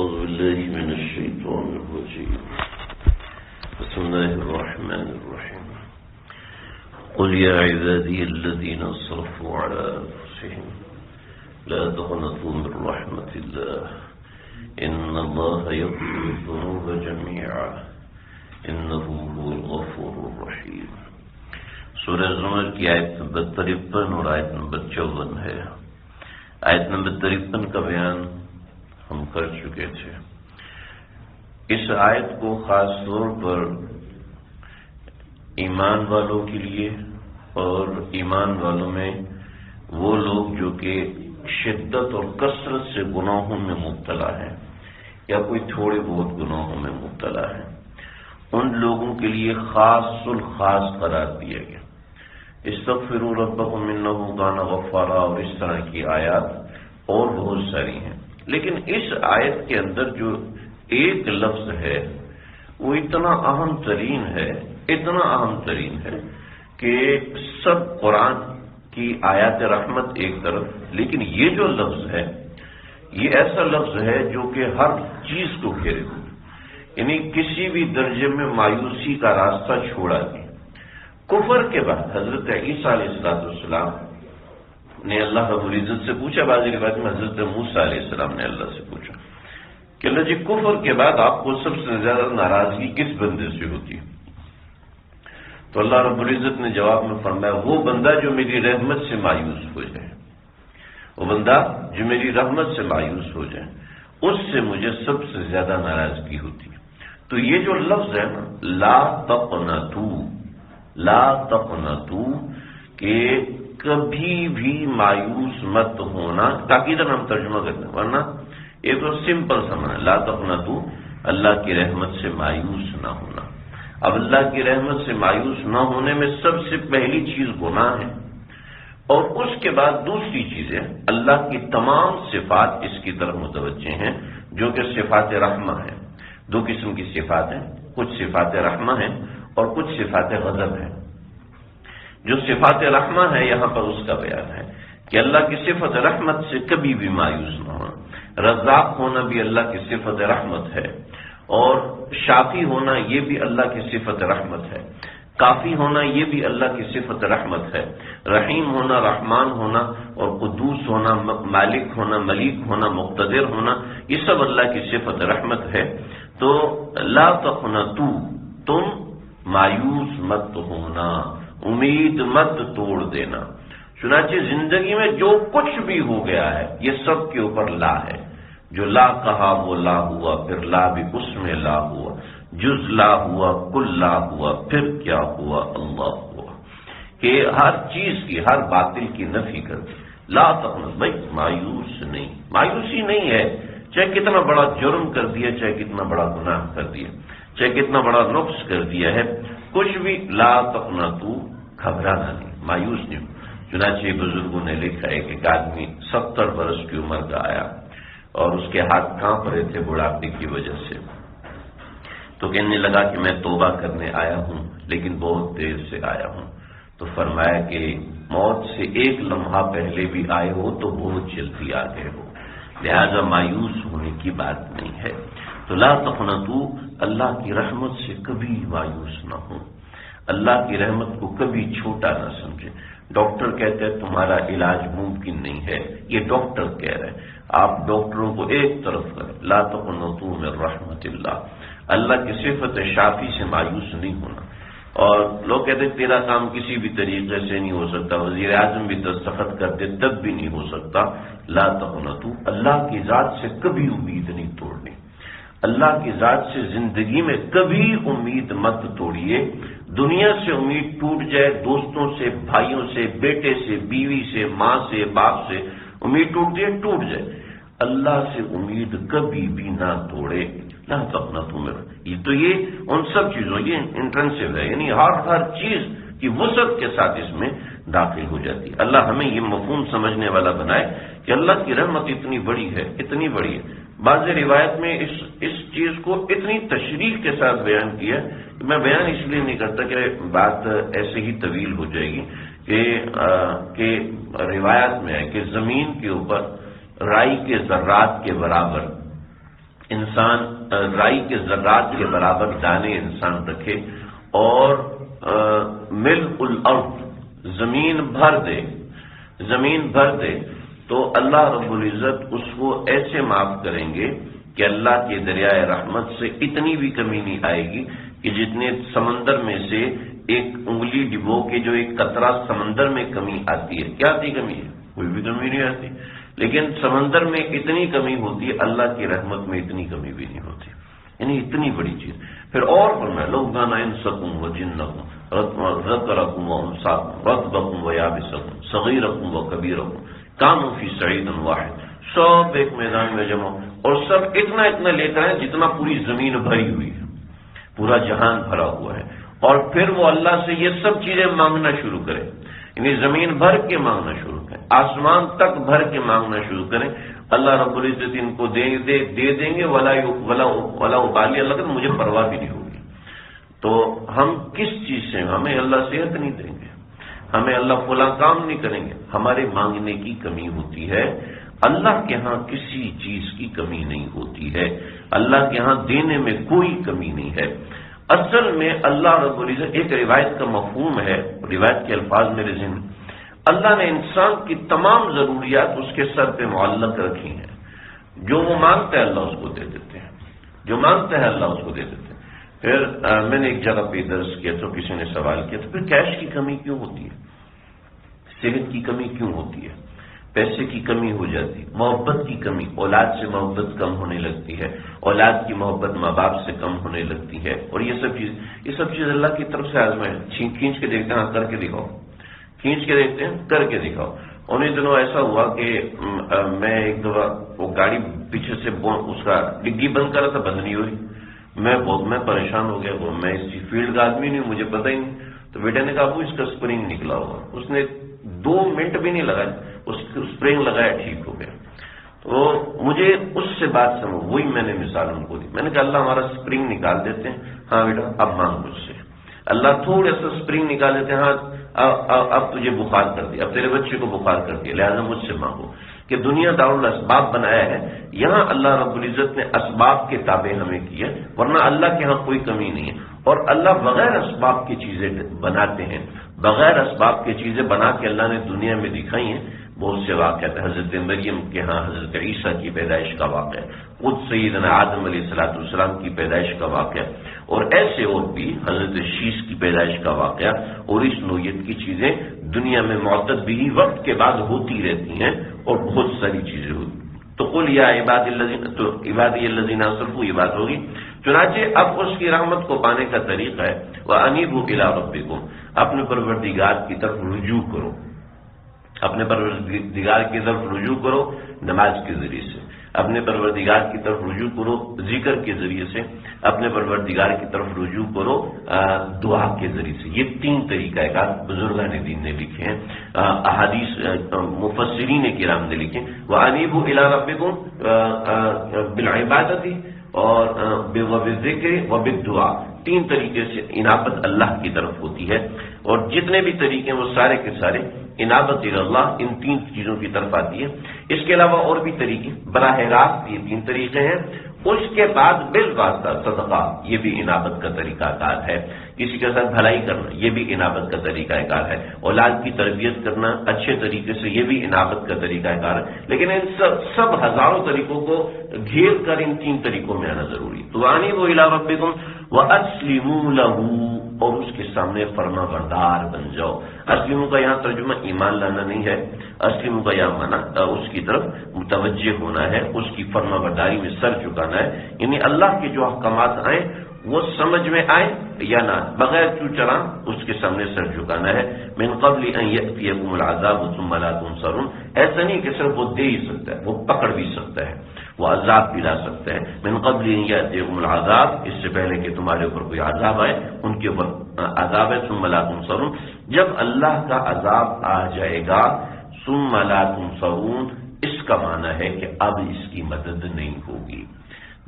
أعوذ بالله من الشيطان الرجيم بسم الله الرحمن الرحيم قل يا عبادي الذين أسرفوا على أنفسهم لا تقنطوا من رحمة الله إن الله يغفر الذنوب جميعا إنه هو الغفور الرحيم۔ سورہ زمر کی آیت نمبر 53 اور آیت نمبر 54 ہے۔ آیت نمبر 53 کا بیان ہم کر چکے تھے۔ اس آیت کو خاص طور پر ایمان والوں کے لیے اور ایمان والوں میں وہ لوگ جو کہ شدت اور کثرت سے گناہوں میں مبتلا ہیں یا کوئی تھوڑے بہت گناہوں میں مبتلا ہیں، ان لوگوں کے لیے خاص الخاص قرار دیا گیا۔ استغفروا ربکم انہ کان غفارا اور اس طرح کی آیات اور بہت ساری ہیں، لیکن اس آیت کے اندر جو ایک لفظ ہے وہ اتنا اہم ترین ہے کہ سب قرآن کی آیات رحمت ایک طرف، لیکن یہ جو لفظ ہے یہ ایسا لفظ ہے جو کہ ہر چیز کو گھیرے ہوئے، یعنی کسی بھی درجے میں مایوسی کا راستہ چھوڑا نہیں۔ کفر کے بعد حضرت عیسیٰ علیہ السلام نے اللہ رب العزت سے پوچھا، بعض روایت میں حضرت موسیٰ علیہ السلام نے اللہ سے پوچھا کہ اللہ جی کفر کے بعد آپ کو سب سے زیادہ ناراضگی کس بندے سے ہوتی ہے؟ تو اللہ رب العزت نے جواب میں فرمایا وہ بندہ جو میری رحمت سے مایوس ہو جائے، وہ بندہ جو میری رحمت سے مایوس ہو جائے اس سے مجھے سب سے زیادہ ناراضگی ہوتی ہے۔ تو یہ جو لفظ ہے نا لا تقنطوا کہ کبھی بھی مایوس مت ہونا، تاکید ہم ترجمہ کرتے ہیں، ورنہ یہ تو سمپل سمجھنا لا تقنطوا اللہ کی رحمت سے مایوس نہ ہونا۔ اب اللہ کی رحمت سے مایوس نہ ہونے میں سب سے پہلی چیز گناہ ہے، اور اس کے بعد دوسری چیزیں اللہ کی تمام صفات اس کی طرف متوجہ ہیں جو کہ صفات رحمہ ہیں۔ دو قسم کی صفات ہیں، کچھ صفات رحمہ ہیں اور کچھ صفات غضب ہیں۔ جو صفات رحمہ ہے یہاں پر اس کا بیان ہے کہ اللہ کی صفت رحمت سے کبھی بھی مایوس نہ ہونا۔ رزاق ہونا بھی اللہ کی صفت رحمت ہے، اور شافی ہونا یہ بھی اللہ کی صفت رحمت ہے، کافی ہونا یہ بھی اللہ کی صفت رحمت ہے، رحیم ہونا، رحمان ہونا اور قدوس ہونا، مالک ہونا، ملیک ہونا، مقتدر ہونا، یہ سب اللہ کی صفت رحمت ہے۔ تو لا تقنطوا تم مایوس مت ہونا، امید مت توڑ دینا۔ چنانچہ زندگی میں جو کچھ بھی ہو گیا ہے یہ سب کے اوپر لا ہے۔ جو لا کہا وہ لا ہوا، پھر لا بھی اس میں لا ہوا، جز لا ہوا، کل لا ہوا، پھر کیا ہوا، اللہ ہوا، کہ ہر چیز کی، ہر باطل کی نفی کر دی۔ لا تقنط بھائی مایوسی نہیں ہے، چاہے کتنا بڑا جرم کر دیا، چاہے کتنا بڑا گناہ کر دیا، چاہے کتنا بڑا نقص کر دیا ہے، کچھ بھی لا تقنطوا گھبرانا نہیں، مایوس نہیں۔ چنانچہ بزرگوں نے لکھا ہے کہ ایک آدمی 70 برس کی عمر کا آیا اور اس کے ہاتھ کانپ رہے تھے بڑھاپے کی وجہ سے، تو کہنے لگا کہ میں توبہ کرنے آیا ہوں لیکن بہت دیر سے آیا ہوں۔ تو فرمایا کہ موت سے ایک لمحہ پہلے بھی آئے ہو تو بہت جلدی آ گئے ہو، لہذا مایوس ہونے کی بات نہیں ہے۔ تو لا تقنطوا اللہ کی رحمت سے کبھی مایوس نہ ہو، اللہ کی رحمت کو کبھی چھوٹا نہ سمجھے۔ ڈاکٹر کہتے ہیں تمہارا علاج ممکن نہیں ہے، یہ ڈاکٹر کہہ رہے ہیں، آپ ڈاکٹروں کو ایک طرف کریں۔ لا تقنطوا من رحمت اللہ، اللہ کی صفت شافی سے مایوس نہیں ہونا۔ اور لوگ کہتے ہیں تیرا کام کسی بھی طریقے سے نہیں ہو سکتا، وزیر اعظم بھی دستخط کرتے تب بھی نہیں ہو سکتا۔ لا تقنطوا اللہ کی ذات سے کبھی امید نہیں توڑنی، اللہ کی ذات سے زندگی میں کبھی امید مت توڑیے۔ دنیا سے امید ٹوٹ جائے، دوستوں سے، بھائیوں سے، بیٹے سے، بیوی سے، ماں سے، باپ سے امید ٹوٹ جائے، اللہ سے امید کبھی بھی نہ توڑے۔ لا تقنطوا من، تو یہ ان سب چیزوں، یہ انٹرنسو ہے، یعنی ہر چیز کی وسعت کے ساتھ اس میں داخل ہو جاتی ہے۔ اللہ ہمیں یہ مفہوم سمجھنے والا بنائے کہ اللہ کی رحمت اتنی بڑی ہے۔ بعض روایت میں اس چیز کو اتنی تشریح کے ساتھ بیان کیا کہ میں بیان اس لیے نہیں کرتا کہ بات ایسے ہی طویل ہو جائے گی، کہ روایت میں ہے کہ زمین کے اوپر رائی کے ذرات کے برابر انسان رائی کے ذرات کے برابر دانے انسان رکھے اور ملء الارض زمین بھر دے تو اللہ رب العزت اس کو ایسے معاف کریں گے کہ اللہ کے دریائے رحمت سے اتنی بھی کمی نہیں آئے گی کہ جتنے سمندر میں سے ایک انگلی ڈبو کے جو ایک قطرہ سمندر میں کمی آتی ہے. کیا آتی کمی ہے؟ کوئی بھی کمی نہیں آتی. لیکن سمندر میں اتنی کمی ہوتی ہے، اللہ کی رحمت میں اتنی کمی بھی نہیں ہوتی. یعنی اتنی بڑی چیز. پھر اور فرمایا لو کان انسکم وجنکم ذکرکم وانثاکم رطبکم ویابسکم صغیرکم وکبیرکم کانوا فی صعید واحد. سب ایک میدان میں جمع اور سب اتنا اتنا لے کر ہیں جتنا پوری زمین بھری ہوئی ہے، پورا جہان بھرا ہوا ہے. اور پھر وہ اللہ سے یہ سب چیزیں مانگنا شروع کریں. یعنی زمین بھر کے مانگنا شروع کریں، آسمان تک بھر کے مانگنا شروع کریں. اللہ رب العزت ان کو دے دیں گے. ولا ابالی، اللہ کہ مجھے پرواہ بھی نہیں ہوگی. تو ہم کس چیز سے، ہمیں اللہ صحت نہیں دیں گے، ہمیں اللہ فلاں کام نہیں کریں گے. ہمارے مانگنے کی کمی ہوتی ہے. اللہ کے ہاں کسی چیز کی کمی نہیں ہوتی ہے. اللہ کے ہاں دینے میں کوئی کمی نہیں ہے. اصل میں اللہ رب العزت، ایک روایت کا مفہوم ہے، روایت کے الفاظ میرے ذہن میں، اللہ نے انسان کی تمام ضروریات اس کے سر پہ معلق رکھی ہیں. جو وہ مانگتا ہے اللہ اس کو دے دیتے ہیں، جو مانگتا ہے اللہ اس کو دے دیتے ہیں. پھر میں نے ایک جگہ پہ درس کیا تو کسی نے سوال کیا تو پھر کیش کی کمی کیوں ہوتی ہے، صحت کی کمی کیوں ہوتی ہے، پیسے کی کمی ہو جاتی، محبت کی کمی، اولاد سے محبت کم ہونے لگتی ہے، اولاد کی محبت ماں باپ سے کم ہونے لگتی ہے. اور یہ سب چیز اللہ کی طرف سے آزمائش. کھینچ کے دیکھتے ہیں، کر کے دکھاؤ، کھینچ کے دیکھتے ہیں، کر کے دکھاؤ. انہیں دنوں ایسا ہوا کہ میں ایک دفعہ وہ گاڑی پیچھے سے اس کا ڈگی بند کر رہا تھا، بند نہیں ہوئی. میں پریشان ہو گیا. میں اس فیلڈ کا آدمی نہیں، مجھے پتہ ہی نہیں. تو بیٹے نے کہا وہ اس کا اسپرنگ نکلا ہوا. اس نے 2 منٹ بھی نہیں لگایا، اس کو اسپرنگ لگایا، ٹھیک ہو گیا. تو مجھے اس سے بات سمجھ، وہی میں نے مثال ان کو دی. میں نے کہا اللہ ہمارا اسپرنگ نکال دیتے ہیں. ہاں بیٹا اب مانگ مجھ سے. اللہ تھوڑا سا اسپرنگ نکال دیتے ہیں. ہاں اب تجھے بخار کر دیا، اب تیرے بچے کو بخار کر دیا، لہذا مجھ سے مانگو. کہ دنیا دارالاسباب بنایا ہے، یہاں اللہ رب العزت نے اسباب کے تابع ہمیں کیا، ورنہ اللہ کے ہاں کوئی کمی نہیں ہے. اور اللہ بغیر اسباب کی چیزیں بناتے ہیں، بغیر اسباب کی چیزیں بنا کے اللہ نے دنیا میں دکھائی ہیں. بہت سے واقعات، حضرت مریم کے ہاں حضرت عیسیٰ کی پیدائش کا واقعہ، خود سیدنا آدم علیہ السلام کی پیدائش کا واقعہ، اور ایسے اور بھی حضرت شیش کی پیدائش کا واقعہ. اور اس نوعیت کی چیزیں دنیا میں معتد بھی وقت کے بعد ہوتی رہتی ہیں اور بہت ساری چیزیں ہوتی. تو قل یا عبادی الذین اسرفوا، یہ بات ہوگی. چنانچہ اب اس کی رحمت کو پانے کا طریقہ ہے وَأَنِيبُوا إِلَىٰ رَبِّكُمْ، اپنے پروردگار کی طرف رجوع کرو. اپنے پروردگار کی طرف رجوع کرو نماز کے ذریعے سے، اپنے پروردگار کی طرف رجوع کرو ذکر کے ذریعے سے، اپنے پروردگار کی طرف رجوع کرو دعا کے ذریعے سے. یہ 3 طریقہ کار بزرگان دین نے لکھے ہیں، احادیث مفسرین کرام نے لکھے. وَأَنِيبُوا إِلَىٰ رَبِّكُمْ بِالْعِبَادَةِ اور بالذکر وبالدعاء. 3 طریقے سے انابت اللہ کی طرف ہوتی ہے. اور جتنے بھی طریقے وہ سارے کے سارے انابت اللہ ان 3 چیزوں کی طرف آتی ہے. اس کے علاوہ اور بھی طریقے، براہ راست یہ 3 طریقے ہیں. اس کے بعد بالواسطہ صدقہ، یہ بھی انابت کا طریقہ کار ہے. کسی کے ساتھ بھلائی کرنا، یہ بھی انابت کا طریقہ کار ہے. اولاد کی تربیت کرنا اچھے طریقے سے، یہ بھی انابت کا طریقہ کار ہے. لیکن ان سب ہزاروں طریقوں کو گھیر کر ان 3 طریقوں میں آنا ضروری. تو وَأَنِيبُوا إِلَىٰ رَبِّكُمْ وَأَسْلِمُوا لَهُ، اور اس کے سامنے فرما بردار بن جاؤ. اسلموں کا یہاں ترجمہ ایمان لانا نہیں ہے، اسلموں کا یہاں معنی اس کی طرف متوجہ ہونا ہے، اس کی فرما برداری میں سر جھکانا ہے. یعنی اللہ کے جو احکامات آئیں وہ سمجھ میں آئیں یا نہ، بغیر چو چرا اس کے سامنے سر جھکانا ہے. من قبل ان یأتیکم العذاب ثم لا تنصرون، ایسا نہیں کہ صرف وہ دے ہی سکتا ہے، وہ پکڑ بھی سکتا ہے، وہ عذاب بھی لا سکتا ہے. من قبل ان یأتیکم العذاب، اس سے پہلے کہ تمہارے اوپر کوئی عذاب آئے، ان کے اوپر عذاب ہے. ثم لا تنصرون، جب اللہ کا عذاب آ جائے گا ثم لا تنصرون، اس کا معنی ہے کہ اب اس کی مدد نہیں ہوگی.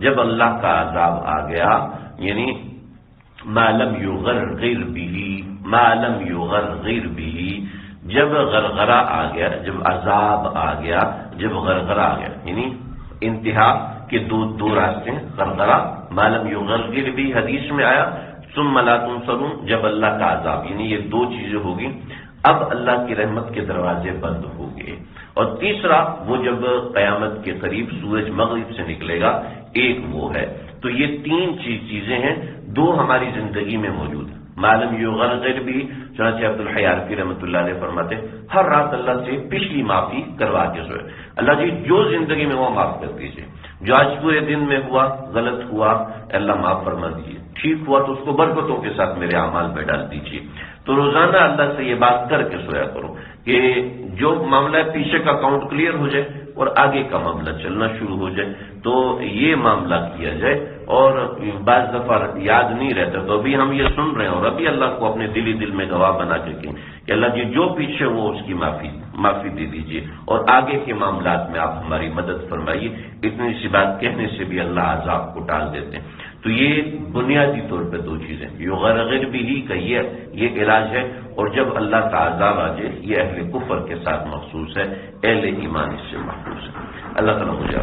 جب اللہ کا عذاب آ گیا، یعنی ما لم یغرغر به، جب غرغرہ آ گیا، جب عذاب آ گیا، جب غرغرہ آ گیا، یعنی انتہا کہ دو راستے ہیں، غرغرہ معلوم یغرغر بھی حدیث میں آیا، ثم لا تنصرون جب اللہ کا عذاب، یعنی یہ دو چیزیں ہوگی، اب اللہ کی رحمت کے دروازے بند ہو گئے۔ اور تیسرا وہ جب قیامت کے قریب سورج مغرب سے نکلے گا، ایک وہ ہے۔ تو یہ تین چیزیں ہیں، دو ہماری زندگی میں موجود ہیں۔ معلوم یغرغر بھی چنانچہ عبد الحی عارفی رحمۃ اللہ علیہ فرماتے ہیں ہر رات اللہ سے پچھلی معافی کروا کے سوئے، اللہ جی جو زندگی میں ہوا معاف کر دیجیے، جو آج پورے دن میں ہوا غلط ہوا اللہ معاف فرما دیجیے، ٹھیک ہوا تو اس کو برکتوں کے ساتھ میرے اعمال میں ڈال دیجیے۔ تو روزانہ اللہ سے یہ بات کر کے سویا کرو کہ جو معاملہ ہے پیچھے کا اکاؤنٹ کلیئر ہو جائے اور آگے کا معاملہ چلنا شروع ہو جائے، تو یہ معاملہ کیا جائے۔ اور بعض دفعہ یاد نہیں رہتا تو ابھی ہم یہ سن رہے ہیں، اور ابھی اللہ کو اپنے دل میں گواہ بنا کے کہیں کہ اللہ جی جو پیچھے وہ اس کی معافی دے دیجیے، اور آگے کے معاملات میں آپ ہماری مدد فرمائیے۔ اتنی سی بات کہنے سے بھی اللہ عذاب کو ٹال دیتے ہیں۔ تو یہ بنیادی طور پہ دو چیزیں، یغرغر بھی کا یہ علاج ہے، اور جب اللہ کا عذاب آ جائے یہ اہل کفر کے ساتھ مخصوص ہے، اہل ایمان اس سے محفوظ ہے۔ اللہ تعالیٰ مجھے